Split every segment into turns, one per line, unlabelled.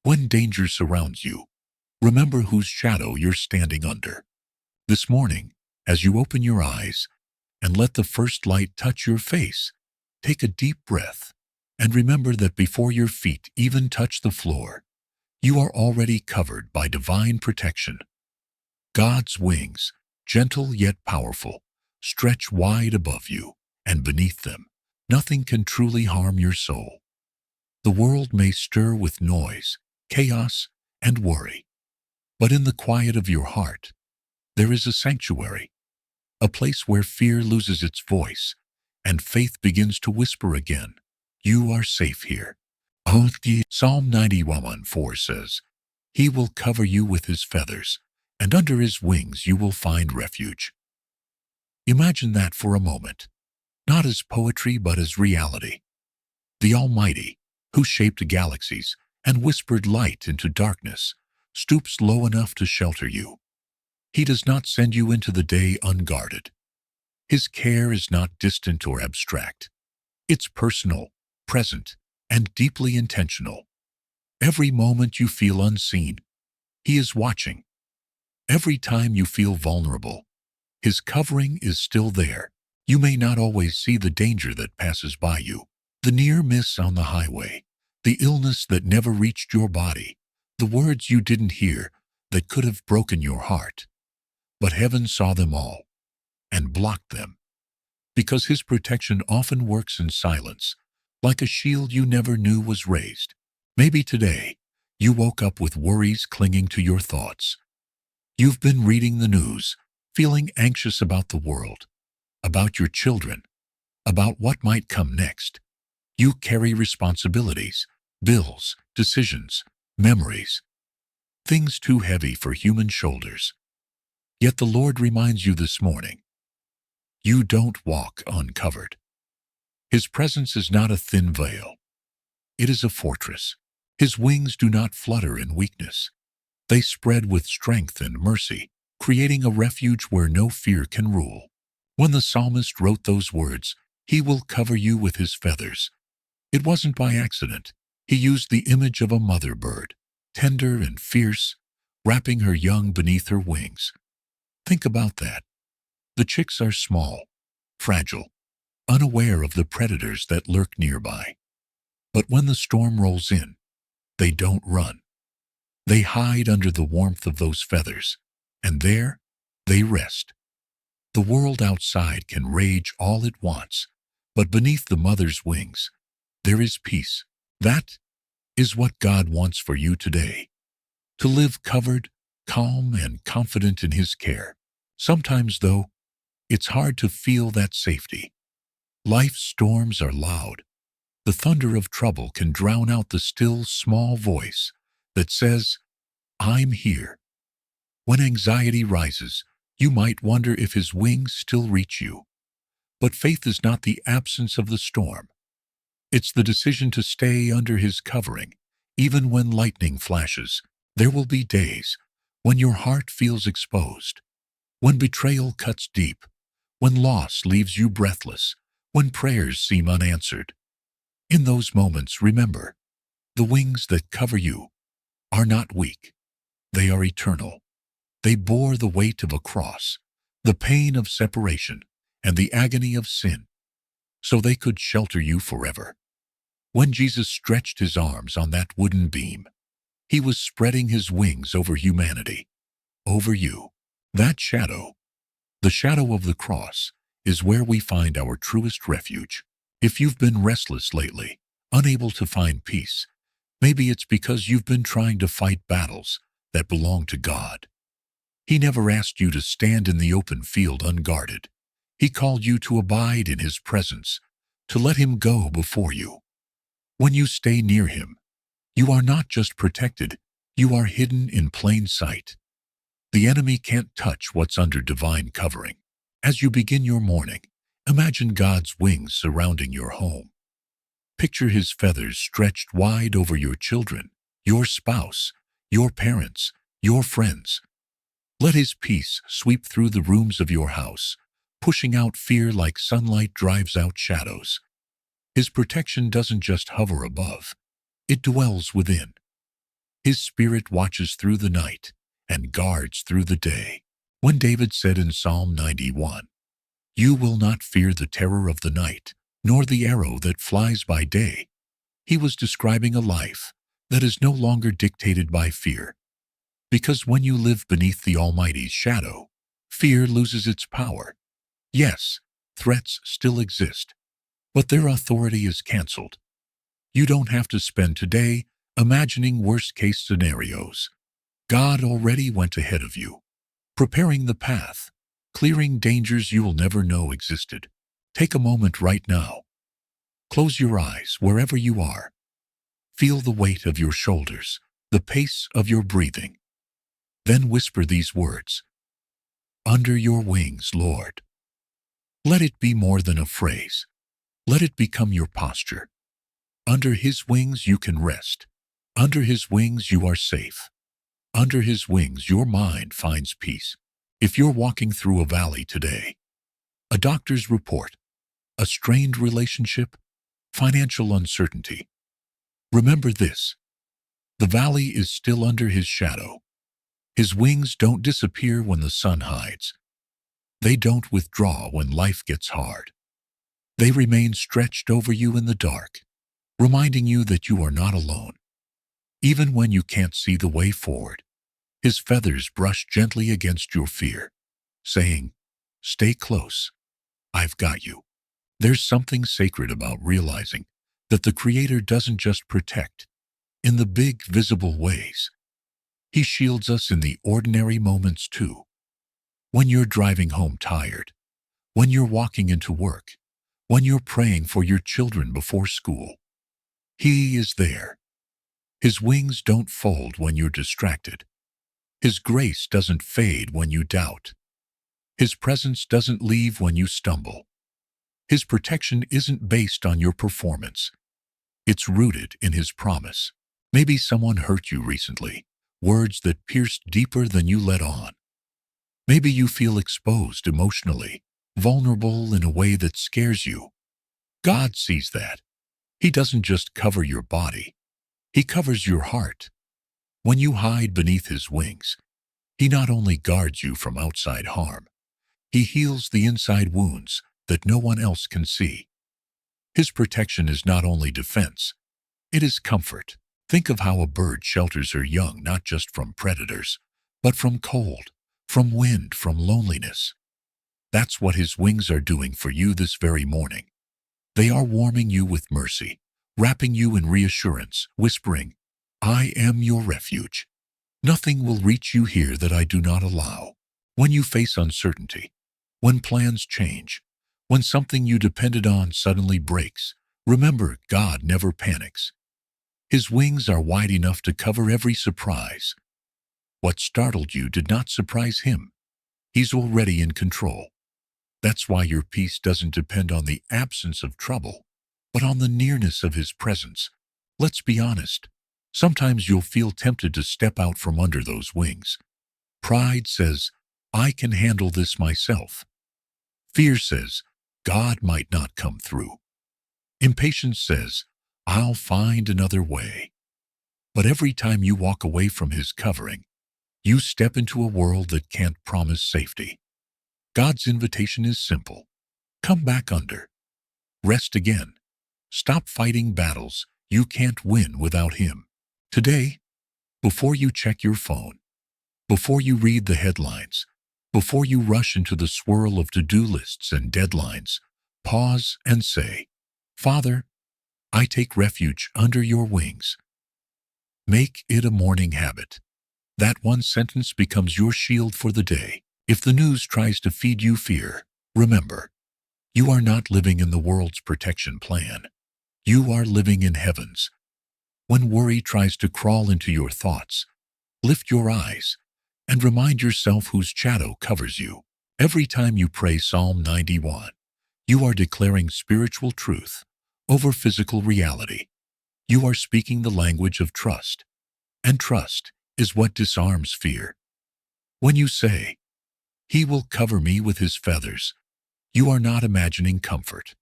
When danger surrounds you, remember whose shadow you're standing under. This morning, as you open your eyes and let the first light touch your face, take a deep breath and remember that before your feet even touch the floor, you are already covered by divine protection. God's wings, gentle yet powerful, stretch wide above you, and beneath them, nothing can truly harm your soul. The world may stir with noise, chaos, and worry, but in the quiet of your heart, there is a sanctuary, a place where fear loses its voice and faith begins to whisper again, "You are safe here." Psalm 91:4 says, "He will cover you with his feathers, and under his wings you will find refuge." Imagine that for a moment, not as poetry but as reality. The Almighty, who shaped galaxies and whispered light into darkness, stoops low enough to shelter you. He does not send you into the day unguarded. His care is not distant or abstract. It's personal, present, and deeply intentional. Every moment you feel unseen, he is watching. Every time you feel vulnerable, his covering is still there. You may not always see the danger that passes by you, the near miss on the highway, the illness that never reached your body, the words you didn't hear that could have broken your heart. But heaven saw them all and blocked them, because his protection often works in silence, like a shield you never knew was raised. Maybe today, you woke up with worries clinging to your thoughts. You've been reading the news, feeling anxious about the world, about your children, about what might come next. You carry responsibilities, bills, decisions, memories, things too heavy for human shoulders. Yet the Lord reminds you this morning, you don't walk uncovered. His presence is not a thin veil. It is a fortress. His wings do not flutter in weakness. They spread with strength and mercy, creating a refuge where no fear can rule. When the psalmist wrote those words, "He will cover you with his feathers," it wasn't by accident. He used the image of a mother bird, tender and fierce, wrapping her young beneath her wings. Think about that. The chicks are small, fragile, unaware of the predators that lurk nearby. But when the storm rolls in, they don't run. They hide under the warmth of those feathers, and there they rest. The world outside can rage all it wants, but beneath the mother's wings, there is peace. That is what God wants for you today, to live covered, calm, and confident in his care. Sometimes, though, it's hard to feel that safety. Life's storms are loud. The thunder of trouble can drown out the still, small voice that says, "I'm here." When anxiety rises, you might wonder if his wings still reach you. But faith is not the absence of the storm. It's the decision to stay under his covering, even when lightning flashes. There will be days when your heart feels exposed, when betrayal cuts deep, when loss leaves you breathless, when prayers seem unanswered. In those moments, remember, the wings that cover you are not weak. They are eternal. They bore the weight of a cross, the pain of separation, and the agony of sin, so they could shelter you forever. When Jesus stretched his arms on that wooden beam, he was spreading his wings over humanity, over you. That shadow, the shadow of the cross, is where we find our truest refuge. If you've been restless lately, unable to find peace, maybe it's because you've been trying to fight battles that belong to God. He never asked you to stand in the open field unguarded. He called you to abide in his presence, to let him go before you. When you stay near him, you are not just protected, you are hidden in plain sight. The enemy can't touch what's under divine covering. As you begin your morning, imagine God's wings surrounding your home. Picture his feathers stretched wide over your children, your spouse, your parents, your friends. Let his peace sweep through the rooms of your house, pushing out fear like sunlight drives out shadows. His protection doesn't just hover above, it dwells within. His Spirit watches through the night and guards through the day. When David said in Psalm 91, "You will not fear the terror of the night, nor the arrow that flies by day," he was describing a life that is no longer dictated by fear. Because when you live beneath the Almighty's shadow, fear loses its power. Yes, threats still exist, but their authority is canceled. You don't have to spend today imagining worst-case scenarios. God already went ahead of you, preparing the path, clearing dangers you will never know existed. Take a moment right now. Close your eyes wherever you are. Feel the weight of your shoulders, the pace of your breathing. Then whisper these words, "Under your wings, Lord." Let it be more than a phrase. Let it become your posture. Under His wings you can rest. Under His wings you are safe. Under His wings your mind finds peace. If you're walking through a valley today, a doctor's report, a strained relationship, financial uncertainty, remember this: the valley is still under His shadow. His wings don't disappear when the sun hides. They don't withdraw when life gets hard. They remain stretched over you in the dark, reminding you that you are not alone. Even when you can't see the way forward, His feathers brush gently against your fear, saying, "Stay close. I've got you." There's something sacred about realizing that the Creator doesn't just protect in the big, visible ways. He shields us in the ordinary moments too. When you're driving home tired, when you're walking into work, when you're praying for your children before school, He is there. His wings don't fold when you're distracted. His grace doesn't fade when you doubt. His presence doesn't leave when you stumble. His protection isn't based on your performance. It's rooted in His promise. Maybe someone hurt you recently, words that pierced deeper than you let on. Maybe you feel exposed emotionally, vulnerable in a way that scares you. God sees that. He doesn't just cover your body. He covers your heart. When you hide beneath His wings, He not only guards you from outside harm, He heals the inside wounds that no one else can see. His protection is not only defense, it is comfort. Think of how a bird shelters her young not just from predators, but from cold, from wind, from loneliness. That's what His wings are doing for you this very morning. They are warming you with mercy, wrapping you in reassurance, whispering, "I am your refuge. Nothing will reach you here that I do not allow." When you face uncertainty, when plans change, when something you depended on suddenly breaks, remember, God never panics. His wings are wide enough to cover every surprise. What startled you did not surprise Him. He's already in control. That's why your peace doesn't depend on the absence of trouble, but on the nearness of His presence. Let's be honest. Sometimes you'll feel tempted to step out from under those wings. Pride says, "I can handle this myself." Fear says, "God might not come through." Impatience says, "I'll find another way." But every time you walk away from His covering, you step into a world that can't promise safety. God's invitation is simple. Come back under. Rest again. Stop fighting battles you can't win without Him. Today, before you check your phone, before you read the headlines, before you rush into the swirl of to-do lists and deadlines, pause and say, "Father, I take refuge under your wings." Make it a morning habit. That one sentence becomes your shield for the day. If the news tries to feed you fear, remember, you are not living in the world's protection plan. You are living in heaven's. When worry tries to crawl into your thoughts, lift your eyes and remind yourself whose shadow covers you. Every time you pray Psalm 91, you are declaring spiritual truth over physical reality. You are speaking the language of trust, and trust is what disarms fear. When you say, "He will cover me with His feathers," you are not imagining comfort.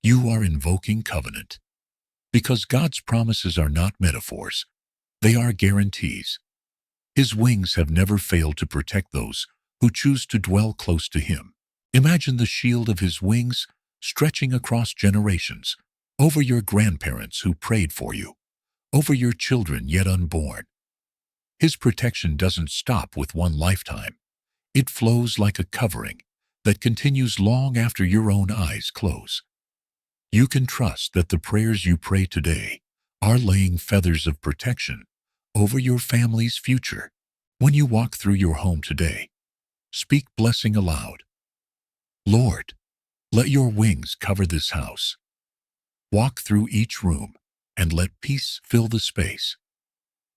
You are invoking covenant. Because God's promises are not metaphors, They are guarantees. His wings have never failed to protect those who choose to dwell close to him. Imagine the shield of his wings stretching across generations, over your grandparents who prayed for you, over your children yet unborn. His protection doesn't stop with one lifetime. It flows like a covering that continues long after your own eyes close. You can trust that the prayers you pray today are laying feathers of protection over your family's future. When you walk through your home today, speak blessing aloud. Lord, let your wings cover this house. Walk through each room and let peace fill the space.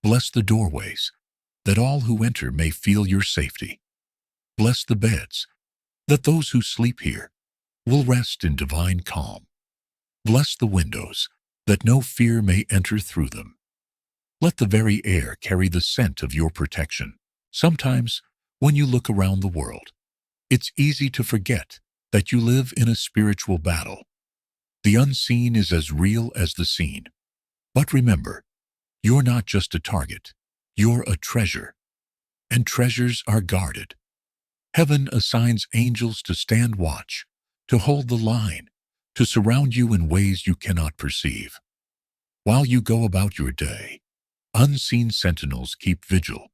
Bless the doorways, that all who enter may feel your safety. Bless the beds, that those who sleep here will rest in divine calm. Bless the windows, that no fear may enter through them. Let the very air carry the scent of your protection. Sometimes, when you look around the world, it's easy to forget that you live in a spiritual battle. The unseen is as real as the seen. But remember, you're not just a target, you're a treasure. And treasures are guarded. Heaven assigns angels to stand watch, to hold the line, to surround you in ways you cannot perceive. While you go about your day, unseen sentinels keep vigil,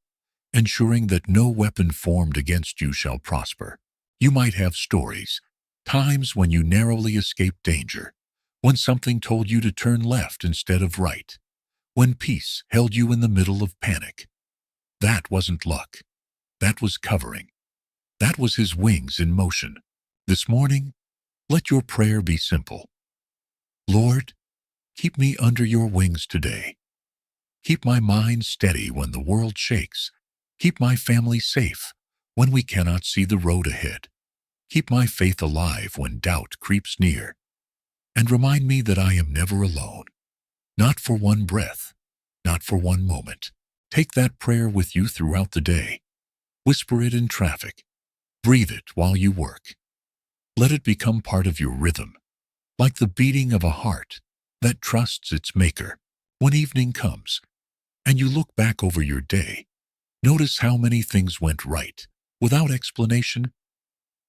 ensuring that no weapon formed against you shall prosper. You might have stories, times when you narrowly escaped danger, when something told you to turn left instead of right, when peace held you in the middle of panic. That wasn't luck. That was covering. That was his wings in motion. This morning, let your prayer be simple. Lord, keep me under your wings today. Keep my mind steady when the world shakes. Keep my family safe when we cannot see the road ahead. Keep my faith alive when doubt creeps near. And remind me that I am never alone. Not for one breath, not for one moment. Take that prayer with you throughout the day. Whisper it in traffic. Breathe it while you work. Let it become part of your rhythm, like the beating of a heart that trusts its maker. When evening comes, and you look back over your day, notice how many things went right, without explanation.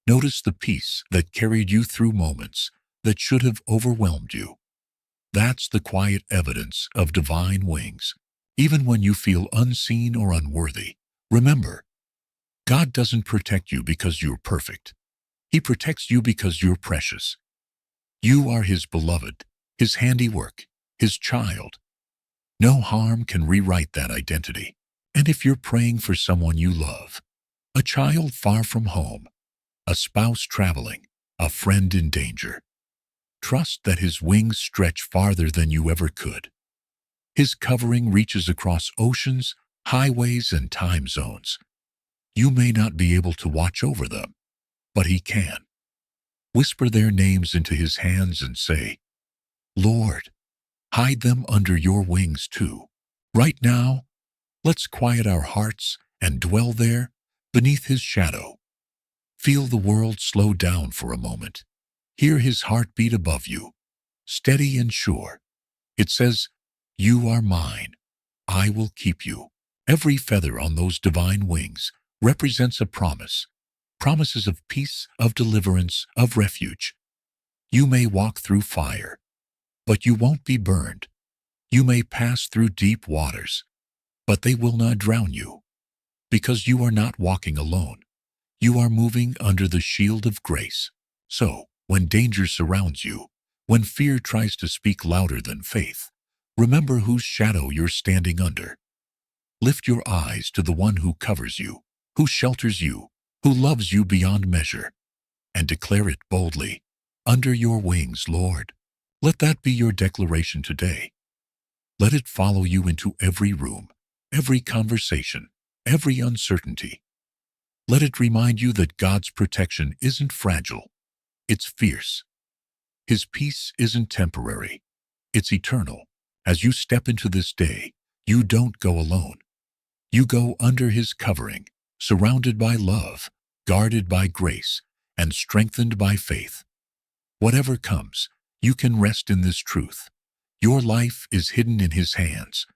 Notice the peace that carried you through moments that should have overwhelmed you. That's the quiet evidence of divine wings. Even when you feel unseen or unworthy, remember, God doesn't protect you because you're perfect. He protects you because you're precious. You are His beloved, His handiwork, His child. No harm can rewrite that identity. And if you're praying for someone you love, a child far from home, a spouse traveling, a friend in danger, trust that His wings stretch farther than you ever could. His covering reaches across oceans, highways, and time zones. You may not be able to watch over them, but He can. Whisper their names into His hands and say, Lord, hide them under your wings too. Right now, let's quiet our hearts and dwell there beneath His shadow. Feel the world slow down for a moment. Hear His heartbeat above you, steady and sure. It says, You are mine. I will keep you. Every feather on those divine wings represents a promise. Promises of peace, of deliverance, of refuge. You may walk through fire, but you won't be burned. You may pass through deep waters, but they will not drown you. Because you are not walking alone. You are moving under the shield of grace. So, when danger surrounds you, when fear tries to speak louder than faith, remember whose shadow you're standing under. Lift your eyes to the one who covers you, who shelters you, who loves you beyond measure, and declare it boldly, Under your wings, Lord. Let that be your declaration today. Let it follow you into every room, every conversation, every uncertainty. Let it remind you that God's protection isn't fragile, it's fierce. His peace isn't temporary, it's eternal. As you step into this day, you don't go alone. You go under His covering, surrounded by love, guarded by grace, and strengthened by faith. Whatever comes, you can rest in this truth. Your life is hidden in His hands.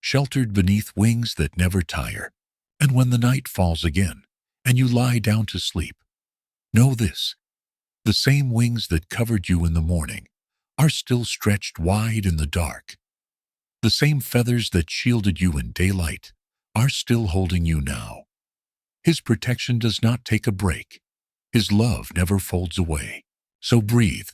sheltered beneath wings that never tire. And when the night falls again, and you lie down to sleep, know this: the same wings that covered you in the morning are still stretched wide in the dark. The same feathers that shielded you in daylight are still holding you now. His protection does not take a break. His love never folds away. So breathe,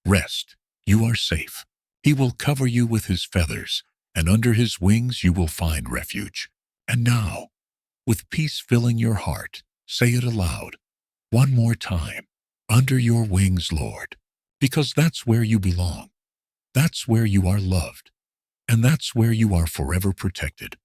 rest, you are safe. He will cover you with his feathers, and under his wings you will find refuge. And now, with peace filling your heart, say it aloud, one more time: under your wings, Lord, because that's where you belong. That's where you are loved, and that's where you are forever protected.